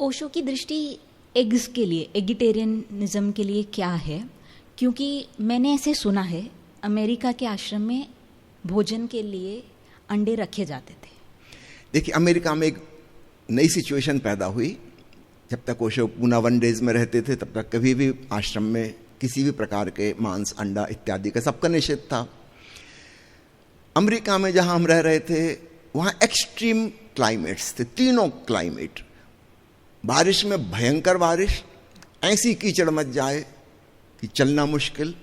ओशो की दृष्टि एग्स के लिए, एगिटेरियनिज्म के लिए क्या है? क्योंकि मैंने ऐसे सुना है अमेरिका के आश्रम में भोजन के लिए अंडे रखे जाते थे। देखिए, अमेरिका में एक नई सिचुएशन पैदा हुई। जब तक ओशो पूना 1 डेज में रहते थे तब तक कभी भी आश्रम में किसी भी प्रकार के मांस, अंडा इत्यादि का सबका निषेध था। अमेरिका में जहां हम रह रहे थे वहां एक्सट्रीम क्लाइमेट्स थे, तीनों क्लाइमेट। बारिश में भयंकर बारिश, ऐसी कीचड़ मच जाए कि चलना मुश्किल।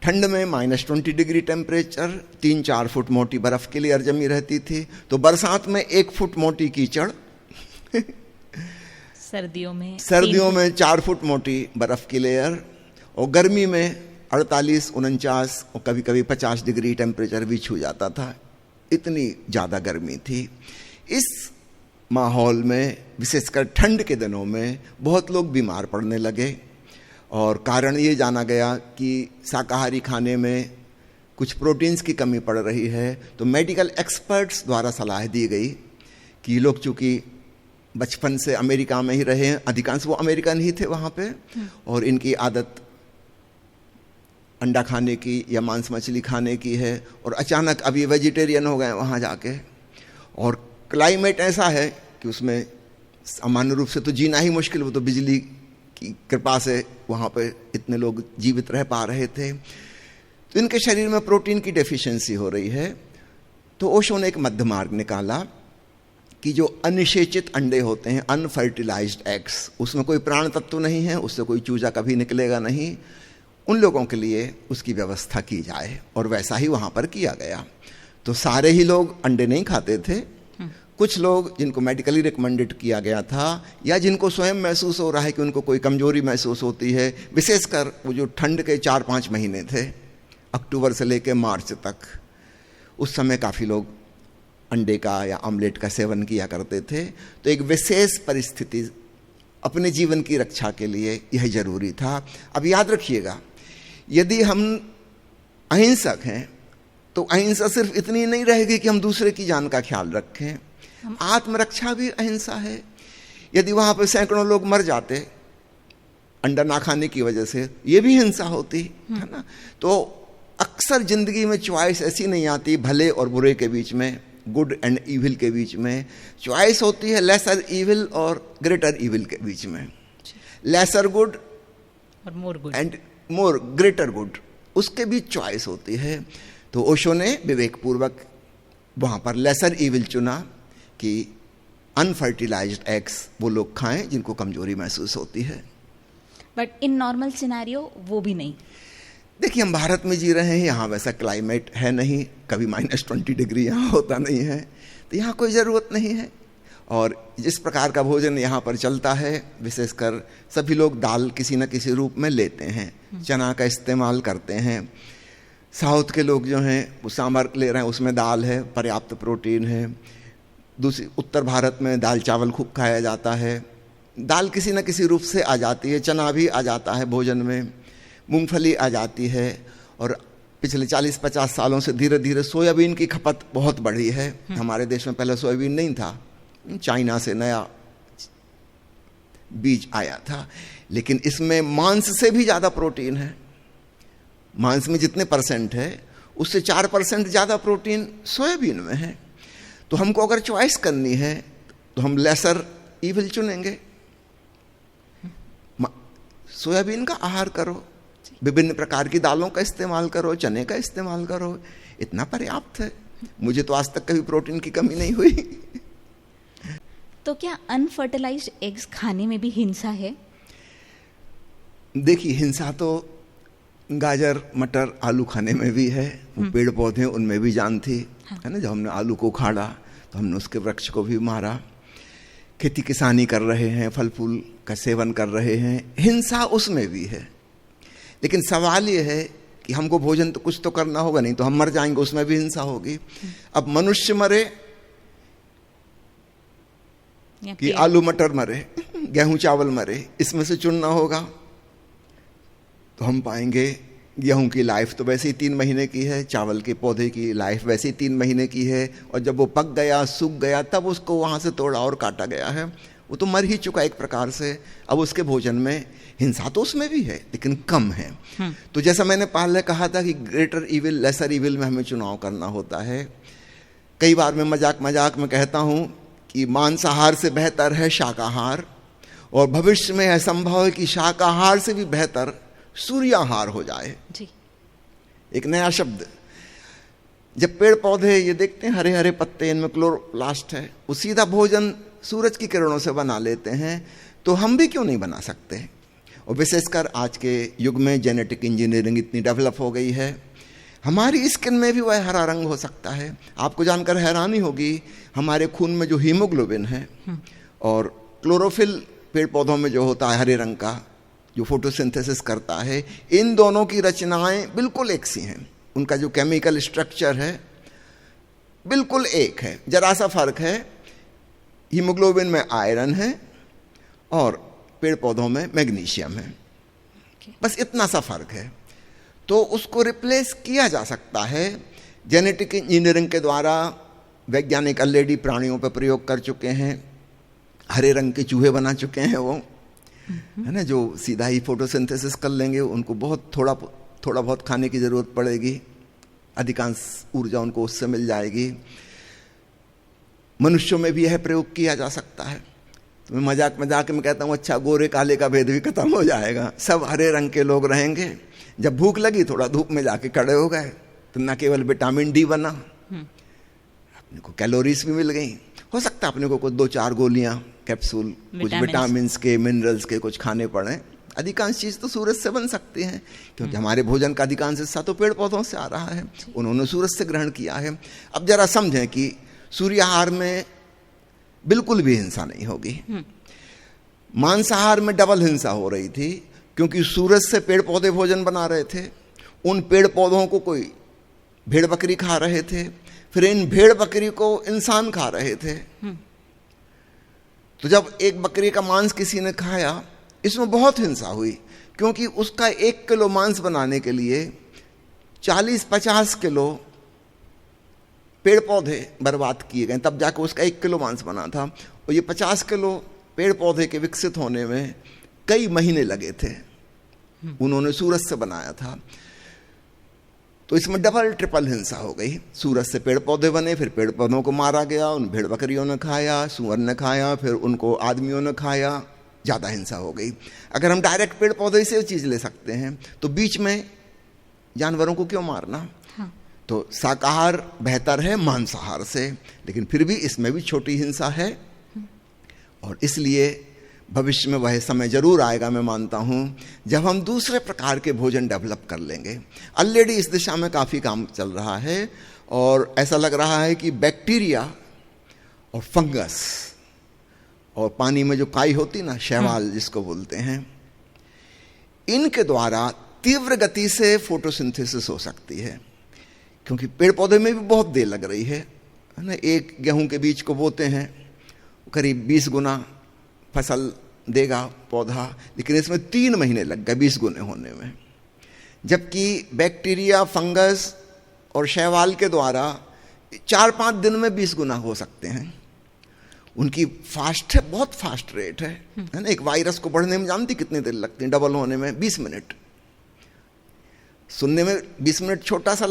ठंड में -20 डिग्री टेम्परेचर, 3-4 फुट मोटी बर्फ की लेयर जमी रहती थी। तो बरसात में 1 फुट मोटी कीचड़, सर्दियों में 4 फुट मोटी बर्फ की लेयर, और गर्मी में 48, 49 और कभी कभी 50 डिग्री टेम्परेचर भी छू जाता था। इतनी ज़्यादा गर्मी थी। इस माहौल में, विशेषकर ठंड के दिनों में, बहुत लोग बीमार पड़ने लगे। और कारण ये जाना गया कि शाकाहारी खाने में कुछ प्रोटीन्स की कमी पड़ रही है। तो मेडिकल एक्सपर्ट्स द्वारा सलाह दी गई कि लोग चूँकि बचपन से अमेरिका में ही रहे हैं, अधिकांश वो अमेरिकन ही थे वहाँ पे, और इनकी आदत अंडा खाने की या मांस मछली खाने की है, और अचानक अब ये वेजिटेरियन हो गए वहाँ जाके। और क्लाइमेट ऐसा है कि उसमें सामान्य रूप से तो जीना ही मुश्किल, वो तो बिजली की कृपा से वहाँ पे इतने लोग जीवित रह पा रहे थे। तो इनके शरीर में प्रोटीन की डेफिशिएंसी हो रही है। तो ओशो ने एक मध्य मार्ग निकाला कि जो अनिषेचित अंडे होते हैं, अनफर्टिलाइज्ड एग्स, उसमें कोई प्राण तत्व नहीं है, उससे कोई चूजा कभी निकलेगा नहीं, उन लोगों के लिए उसकी व्यवस्था की जाए। और वैसा ही वहाँ पर किया गया। तो सारे ही लोग अंडे नहीं खाते थे। कुछ लोग जिनको मेडिकली रिकमेंडेड किया गया था, या जिनको स्वयं महसूस हो रहा है कि उनको कोई कमजोरी महसूस होती है, विशेषकर वो जो ठंड के 4-5 महीने थे, अक्टूबर से लेकर मार्च तक, उस समय काफ़ी लोग अंडे का या ऑमलेट का सेवन किया करते थे। तो एक विशेष परिस्थिति, अपने जीवन की रक्षा के लिए यह जरूरी था। अब याद रखिएगा, यदि हम अहिंसक हैं तो अहिंसा सिर्फ इतनी नहीं रहेगी कि हम दूसरे की जान का ख्याल रखें, आत्मरक्षा भी अहिंसा है। यदि वहाँ पर सैकड़ों लोग मर जाते अंडा ना खाने की वजह से, ये भी हिंसा होती है ना। तो अक्सर जिंदगी में चॉइस ऐसी नहीं आती भले और बुरे के बीच में, गुड एंड इविल के बीच में। चॉइस होती है लेसर इविल और ग्रेटर इविल के बीच में। लेसर गुड और more good and more greater good, उसके बीच चॉइस होती है। तो ओशो ने विवेकपूर्वक वहाँ पर लेसर इविल चुना कि अनफर्टिलाइज्ड एग्स वो लोग खाएं जिनको कमजोरी महसूस होती है। बट इन नॉर्मल सिनेरियो वो भी नहीं। देखिए, हम भारत में जी रहे हैं, यहाँ वैसा क्लाइमेट है नहीं, कभी -20 डिग्री यहाँ होता नहीं है, तो यहाँ कोई ज़रूरत नहीं है। और जिस प्रकार का भोजन यहाँ पर चलता है, विशेषकर सभी लोग दाल किसी न किसी रूप में लेते हैं, चना का इस्तेमाल करते हैं। साउथ के लोग जो हैं वो सांभर ले रहे हैं, उसमें दाल है, पर्याप्त प्रोटीन है। दूसरी उत्तर भारत में दाल चावल खूब खाया जाता है, दाल किसी न किसी रूप से आ जाती है, चना भी आ जाता है भोजन में, मूंगफली आ जाती है। और पिछले 40-50 सालों से धीरे धीरे सोयाबीन की खपत बहुत बढ़ी है। हमारे देश में पहले सोयाबीन नहीं था, चाइना से नया बीज आया था। लेकिन इसमें मांस से भी ज़्यादा प्रोटीन है। मांस में जितने % है उससे 4% ज़्यादा प्रोटीन सोयाबीन में है। तो हमको अगर चॉइस करनी है तो हम लेसर इविल चुनेंगे। सोयाबीन का आहार करो, विभिन्न प्रकार की दालों का इस्तेमाल करो, चने का इस्तेमाल करो, इतना पर्याप्त है। मुझे तो आज तक कभी प्रोटीन की कमी नहीं हुई। तो क्या अनफर्टिलाइज्ड एग्स खाने में भी हिंसा है? देखिए, हिंसा तो गाजर, मटर, आलू खाने में भी है। वो पेड़ पौधे उनमें भी जान थी, है ना। जब हमने आलू को उखाड़ा तो हमने उसके वृक्ष को भी मारा। खेती किसानी कर रहे हैं, फल फूल का सेवन कर रहे हैं, हिंसा उसमें भी है। लेकिन सवाल ये है कि हमको भोजन तो कुछ तो करना होगा, नहीं तो हम मर जाएंगे, उसमें भी हिंसा होगी। अब मनुष्य मरे कि आलू मटर मरे, गेहूं चावल मरे, इसमें से चुनना होगा। तो हम पाएंगे गेहूं की लाइफ तो वैसे ही 3 महीने की है, चावल के पौधे की लाइफ वैसे ही 3 महीने की है। और जब वो पक गया, सूख गया, तब उसको वहाँ से तोड़ा और काटा गया है। वो तो मर ही चुका एक प्रकार से। अब उसके भोजन में हिंसा तो उसमें भी है लेकिन कम है। तो जैसा मैंने पहले कहा था कि ग्रेटर इविल लेसर इविल में हमें चुनाव करना होता है। कई बार मैं मजाक में कहता हूँ कि मांसाहार से बेहतर है शाकाहार, और भविष्य में यह संभव है कि शाकाहार से भी बेहतर सूर्याहार हो जाए जी। एक नया शब्द। जब पेड़ पौधे ये देखते हैं हरे हरे पत्ते, इनमें क्लोरोप्लास्ट है, वो सीधा भोजन सूरज की किरणों से बना लेते हैं, तो हम भी क्यों नहीं बना सकते। और विशेषकर आज के युग में जेनेटिक इंजीनियरिंग इतनी डेवलप हो गई है, हमारी स्किन में भी वह हरा रंग हो सकता है। आपको जानकर हैरानी होगी, हमारे खून में जो हीमोग्लोबिन है और क्लोरोफिल पेड़ पौधों में जो होता है हरे रंग का, जो फोटोसिंथेसिस करता है, इन दोनों की रचनाएं बिल्कुल एक सी हैं। उनका जो केमिकल स्ट्रक्चर है बिल्कुल एक है, जरा सा फर्क है, हीमोग्लोबिन में आयरन है और पेड़ पौधों में मैग्नीशियम है, बस इतना सा फर्क है। तो उसको रिप्लेस किया जा सकता है जेनेटिक इंजीनियरिंग के द्वारा। वैज्ञानिक ऑलरेडी प्राणियों पर प्रयोग कर चुके हैं, हरे रंग के चूहे बना चुके हैं वो, है ना, जो सीधा ही फोटोसिंथेसिस कर लेंगे। उनको बहुत थोड़ा बहुत खाने की जरूरत पड़ेगी, अधिकांश ऊर्जा उनको उससे मिल जाएगी। मनुष्यों में भी यह प्रयोग किया जा सकता है। तो मैं मजाक में कहता हूँ, अच्छा गोरे काले का भेद भी खत्म हो जाएगा, सब हरे रंग के लोग रहेंगे। जब भूख लगी थोड़ा धूप में जाके खड़े हो गए तो न केवल विटामिन डी बना, अपने को कैलोरीज भी मिल गई। हो सकता है अपने को कुछ 2-4 गोलियां कैप्सूल कुछ विटामिन के, मिनरल्स के कुछ खाने पड़े। अधिकांश चीज तो सूरज से बन सकती है, क्योंकि हमारे भोजन का अधिकांश हिस्सा तो पेड़ पौधों से आ रहा है, उन्होंने सूरज से ग्रहण किया है। अब जरा समझें कि सूर्याहार में बिल्कुल भी हिंसा नहीं होगी, मांसाहार में डबल हिंसा हो रही थी, क्योंकि सूरज से पेड़ पौधे भोजन बना रहे थे, उन पेड़ पौधों को कोई भेड़ बकरी खा रहे थे, फिर इन भेड़ बकरी को इंसान खा रहे थे। तो जब एक बकरी का मांस किसी ने खाया, इसमें बहुत हिंसा हुई, क्योंकि उसका 1 किलो मांस बनाने के लिए 40-50 किलो पेड़ पौधे बर्बाद किए गए, तब जाकर उसका 1 किलो मांस बना था। और ये 50 किलो पेड़ पौधे के विकसित होने में कई महीने लगे थे, उन्होंने सूरज से बनाया था। तो इसमें डबल ट्रिपल हिंसा हो गई। सूरज से पेड़ पौधे बने, फिर पेड़ पौधों को मारा गया, उन भेड़ बकरियों ने खाया, सुअर ने खाया, फिर उनको आदमियों ने खाया, ज़्यादा हिंसा हो गई। अगर हम डायरेक्ट पेड़ पौधे से चीज़ ले सकते हैं तो बीच में जानवरों को क्यों मारना। हाँ। तो शाकाहार बेहतर है मांसाहार से, लेकिन फिर भी इसमें भी छोटी हिंसा है, और इसलिए भविष्य में वह समय जरूर आएगा, मैं मानता हूं, जब हम दूसरे प्रकार के भोजन डेवलप कर लेंगे। ऑलरेडी इस दिशा में काफ़ी काम चल रहा है, और ऐसा लग रहा है कि बैक्टीरिया और फंगस और पानी में जो काई होती ना, शैवाल जिसको बोलते हैं, इनके द्वारा तीव्र गति से फोटोसिंथेसिस हो सकती है। क्योंकि पेड़ पौधे में भी बहुत देर लग रही है ना। एक गेहूं के बीज को बोते हैं, करीब 20 गुना फसल देगा पौधा, लेकिन इसमें 3 महीने लग गए 20 गुने होने में। जबकि बैक्टीरिया, फंगस और शैवाल के द्वारा 4-5 दिन में 20 गुना हो सकते हैं। उनकी फास्ट है, बहुत फास्ट रेट है ना। एक वायरस को बढ़ने में जानती कितनी देर लगती है, डबल होने में 20 मिनट। सुनने में 20 मिनट छोटा सा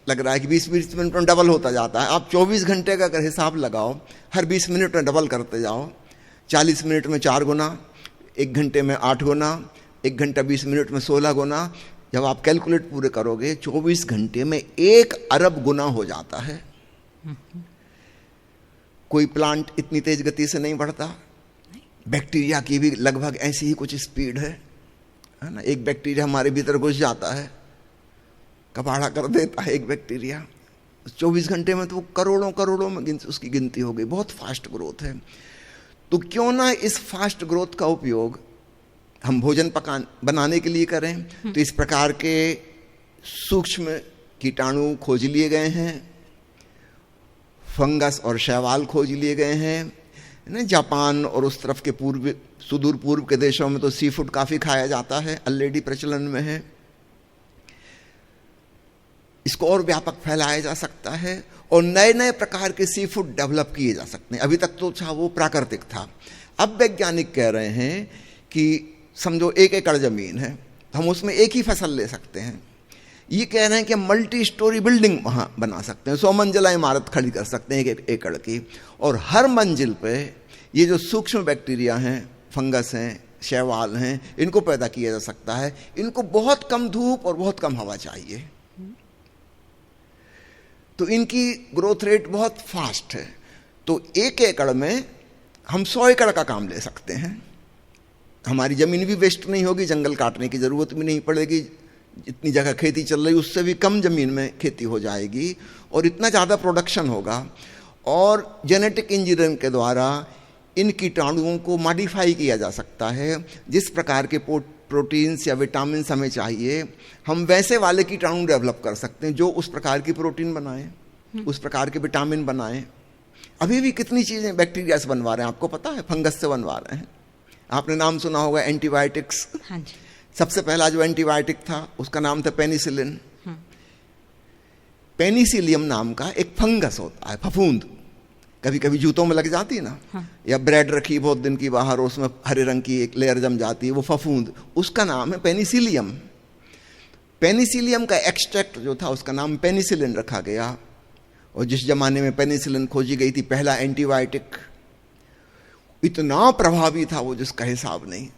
लग रहा है कि 20 मिनट में डबल होता जाता है। आप 24 घंटे का अगर हिसाब लगाओ, हर 20 मिनट में डबल करते जाओ, 40 मिनट में 4 गुना, 1 घंटे में 8 गुना, 1 घंटा 20 मिनट में 16 गुना। जब आप कैलकुलेट पूरे करोगे 24 घंटे में 1 अरब गुना हो जाता है। कोई प्लांट इतनी तेज गति से नहीं बढ़ता। बैक्टीरिया की भी लगभग ऐसी ही कुछ स्पीड है ना। एक बैक्टीरिया हमारे भीतर घुस जाता है, कबाड़ा कर देता है एक बैक्टीरिया, 24 घंटे में तो वो करोड़ों में उसकी गिनती हो गई। बहुत फास्ट ग्रोथ है। तो क्यों ना इस फास्ट ग्रोथ का उपयोग हम भोजन बनाने के लिए करें। तो इस प्रकार के सूक्ष्म कीटाणु खोज लिए गए हैं, फंगस और शैवाल खोज लिए गए हैं ना। जापान और उस तरफ के सुदूर पूर्व के देशों में तो सी फूड काफ़ी खाया जाता है, ऑलरेडी प्रचलन में है। इसको और व्यापक फैलाया जा सकता है और नए नए प्रकार के सी फूड डेवलप किए जा सकते हैं। अभी तक तो वो प्राकृतिक था, अब वैज्ञानिक कह रहे हैं कि समझो 1 एकड़ जमीन है, हम उसमें एक ही फसल ले सकते हैं। ये कह रहे हैं कि मल्टी स्टोरी बिल्डिंग वहाँ बना सकते हैं, 100 मंजिला इमारत खड़ी कर सकते हैं 1 एकड़ की, और हर मंजिल पे ये जो सूक्ष्म बैक्टीरिया हैं, फंगस हैं, शैवाल हैं, इनको पैदा किया जा सकता है। इनको बहुत कम धूप और बहुत कम हवा चाहिए, तो इनकी ग्रोथ रेट बहुत फास्ट है। तो 1 एकड़ में हम 100 एकड़ का काम ले सकते हैं। हमारी ज़मीन भी वेस्ट नहीं होगी, जंगल काटने की ज़रूरत भी नहीं पड़ेगी, जितनी जगह खेती चल रही उससे भी कम ज़मीन में खेती हो जाएगी और इतना ज़्यादा प्रोडक्शन होगा। और जेनेटिक इंजीनियरिंग के द्वारा इन कीटाणुओं को मॉडिफाई किया जा सकता है। जिस प्रकार के प्रोटीन्स या विटामिन्स हमें चाहिए, हम वैसे वाले कीटाणु डेवलप कर सकते हैं जो उस प्रकार की प्रोटीन बनाएं, उस प्रकार के विटामिन बनाएं। अभी भी कितनी चीज़ें बैक्टीरिया से बनवा रहे हैं, आपको पता है, फंगस से बनवा रहे हैं। आपने नाम सुना होगा एंटीबायोटिक्स। हाँ जी। सबसे पहला जो एंटीबायोटिक था उसका नाम था पेनिसिलिन। पेनिसिलियम नाम का एक फंगस होता है, फफूंद, कभी कभी जूतों में लग जाती है ना। हाँ। या ब्रेड रखी बहुत दिन की बाहर, उसमें हरे रंग की एक लेयर जम जाती है, वो फफूंद, उसका नाम है पेनिसिलियम। पेनिसिलियम का एक्सट्रैक्ट जो था उसका नाम पेनिसिलिन रखा गया। और जिस जमाने में पेनिसिलिन खोजी गई थी, पहला एंटीबायोटिक, इतना प्रभावी था वो जिसका हिसाब नहीं,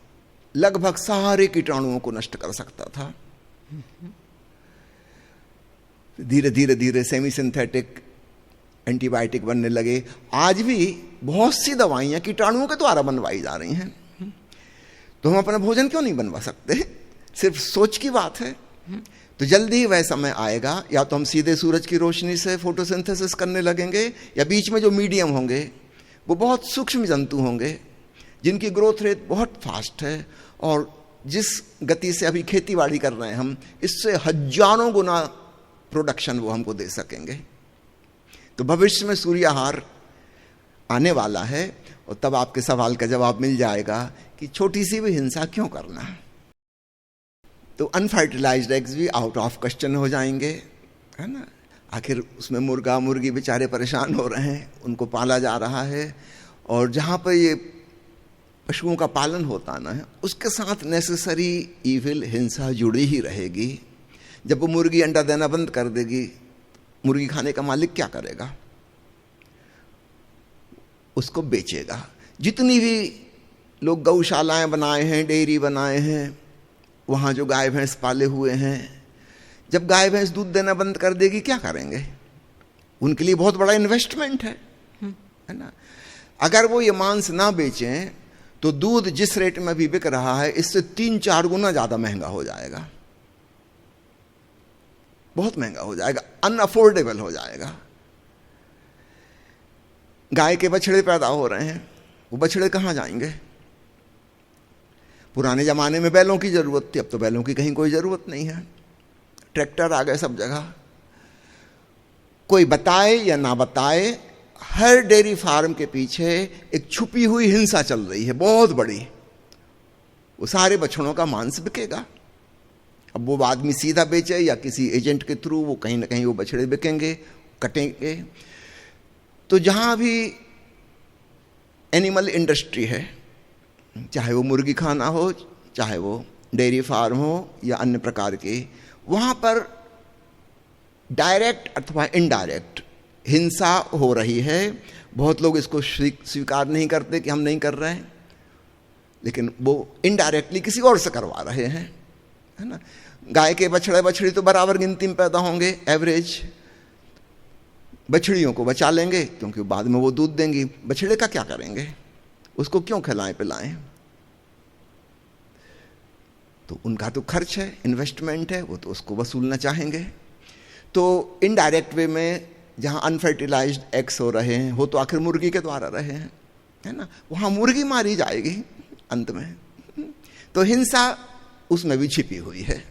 लगभग सारे कीटाणुओं को नष्ट कर सकता था। धीरे धीरे धीरे सेमी सिंथेटिक एंटीबायोटिक बनने लगे। आज भी बहुत सी दवाइयां कीटाणुओं के द्वारा बनवाई जा रही हैं। तो हम अपना भोजन क्यों नहीं बनवा सकते? सिर्फ सोच की बात है। तो जल्दी ही वह समय आएगा, या तो हम सीधे सूरज की रोशनी से फोटोसिंथेसिस करने लगेंगे, या बीच में जो मीडियम होंगे वो बहुत सूक्ष्म जंतु होंगे जिनकी ग्रोथ रेट बहुत फास्ट है, और जिस गति से अभी खेतीबाड़ी कर रहे हैं हम, इससे हजारों गुना प्रोडक्शन वो हमको दे सकेंगे। तो भविष्य में सूर्याहार आने वाला है, और तब आपके सवाल का जवाब मिल जाएगा कि छोटी सी भी हिंसा क्यों करना। तो अनफर्टिलाइज्ड एग्स भी आउट ऑफ क्वेश्चन हो जाएंगे, है ना। आखिर उसमें मुर्गा मुर्गी बेचारे परेशान हो रहे हैं, उनको पाला जा रहा है, और जहाँ पर ये पशुओं का पालन होता ना है, उसके साथ नेसेसरी इविल हिंसा जुड़ी ही रहेगी। जब वो मुर्गी अंडा देना बंद कर देगी, मुर्गी खाने का मालिक क्या करेगा? उसको बेचेगा। जितनी भी लोग गौशालाएं बनाए हैं, डेयरी बनाए हैं, वहाँ जो गाय भैंस पाले हुए हैं, जब गाय भैंस दूध देना बंद कर देगी क्या करेंगे? उनके लिए बहुत बड़ा इन्वेस्टमेंट है ना। अगर वो ये मांस ना बेचें तो दूध जिस रेट में अभी बिक रहा है, इससे 3-4 गुना ज्यादा महंगा हो जाएगा, बहुत महंगा हो जाएगा, अनअफोर्डेबल हो जाएगा। गाय के बछड़े पैदा हो रहे हैं, वो बछड़े कहाँ जाएंगे? पुराने जमाने में बैलों की जरूरत थी, अब तो बैलों की कहीं कोई जरूरत नहीं है, ट्रैक्टर आ गए सब जगह। कोई बताए या ना बताए, हर डेयरी फार्म के पीछे एक छुपी हुई हिंसा चल रही है बहुत बड़ी। वो सारे बछड़ों का मांस बिकेगा। अब वो आदमी सीधा बेचे या किसी एजेंट के थ्रू, वो कहीं ना कहीं वो बछड़े बिकेंगे, कटेंगे। तो जहां भी एनिमल इंडस्ट्री है, चाहे वो मुर्गी खाना हो, चाहे वो डेयरी फार्म हो या अन्य प्रकार के, वहां पर डायरेक्ट अथवा इनडायरेक्ट हिंसा हो रही है। बहुत लोग इसको स्वीकार नहीं करते कि हम नहीं कर रहे हैं, लेकिन वो इनडायरेक्टली किसी और से करवा रहे हैं, है ना। गाय के बछड़े बछड़ी तो बराबर गिनती में पैदा होंगे, एवरेज। बछड़ियों को बचा लेंगे क्योंकि बाद में वो दूध देंगी। बछड़े का क्या करेंगे? उसको क्यों खिलाएं पिलाएं? तो उनका तो खर्च है, इन्वेस्टमेंट है, वो तो उसको वसूलना चाहेंगे। तो इनडायरेक्ट वे में जहां अनफर्टिलाइज्ड एग्स हो रहे हैं, वो तो आखिर मुर्गी के द्वारा रहे हैं, है ना, वहां मुर्गी मारी जाएगी अंत में। तो हिंसा उसमें भी छिपी हुई है।